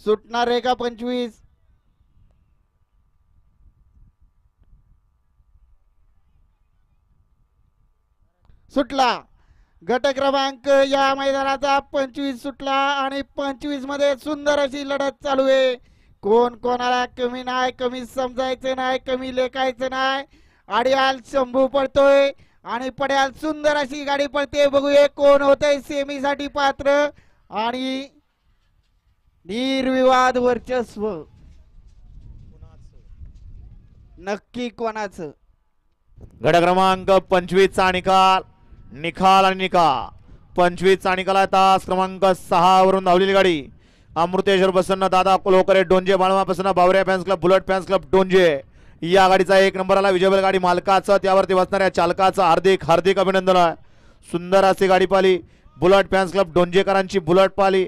सुटणार आहे का 25? सुटला. गट क्रमांक या मैदानाचा 25 सुटला आणि 25 मध्ये सुंदर अशी लढत चालू आहे. कोण कोणाला कमी नाही, कमी समजायचं नाही, कमी लेखायचं नाही. आडियाल शंभू पडतोय आणि पड्याल सुंदर अशी गाडी पडते. बघूया कोण होतंय सेमी साठी पात्र आणि निर्विवाद वर्चस्व नक्की कोणाचं. गट क्रमांक 25 चा निकाल आणि निकाल 25 चा निकाल आहे. तास क्रमांक 6 वरून धावलेली गाडी अमृतेश्वर प्रसन्न दादा कोलोकरे डोंजे बाळमा प्रसन्न बावऱ्या fans club bullet fans club Donje या गाडीचा 1 नंबर आला. विजयबल गाडी मालकाचं त्यावरती बसणाऱ्या चालकाचं हार्दिक अभिनंदन आहे. सुंदर अशी गाडी पाली बुलेट फॅन्स क्लब डोंजेकरांची बुलेट पाली